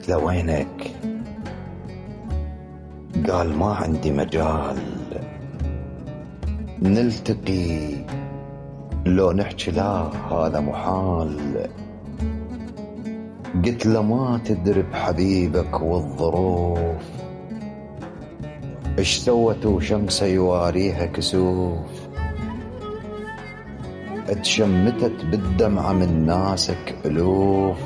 قلت له وينك؟ قال ما عندي مجال نلتقي، لو نحكي لا هذا محال. قلت له ما تدري بحبيبك والظروف ايش سوت وشمسه يواريها كسوف، اتشمتت بالدمعة من ناسك ألوف،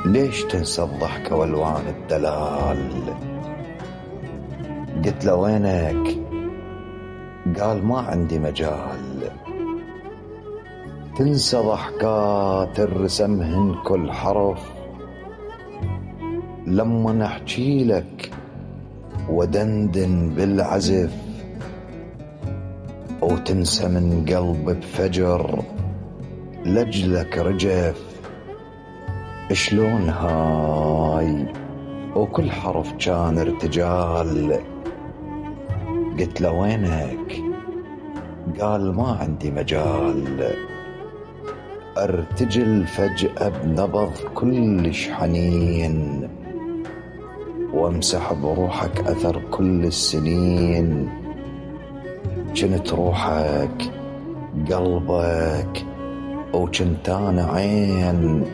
ليش تنسى الضحكة والوان الدلال؟ قلت له وينك؟ قال ما عندي مجال تنسى ضحكات الرسمهن كل حرف، لما نحكي لك ودندن بالعزف، وتنسى من قلب بفجر لجلك رجف. شلون هاي وكل حرف كان ارتجال؟ قلت له وينك؟ قال ما عندي مجال ارتجل فجأة بنبض كلش حنين، وامسح بروحك اثر كل السنين. جنت روحك قلبك وجنت انا عين،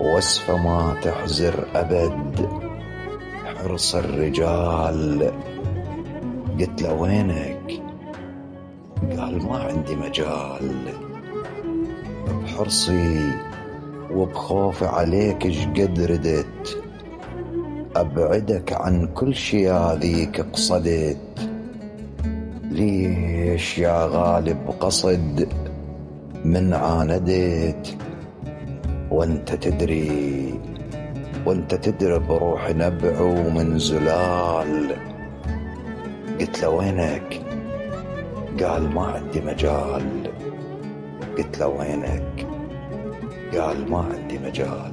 وصفة ما تحزر ابد حرص الرجال. قلت له وينك؟ قال ما عندي مجال بحرصي وبخوفي عليك شقد ردت، ابعدك عن كل شي هذيك قصدت. ليش يا غالب قصد من عاندت، وانت تدري بروح نبع ومن زلال. قلت له وينك؟ قال ما عندي مجال. قلت له وينك؟ قال ما عندي مجال.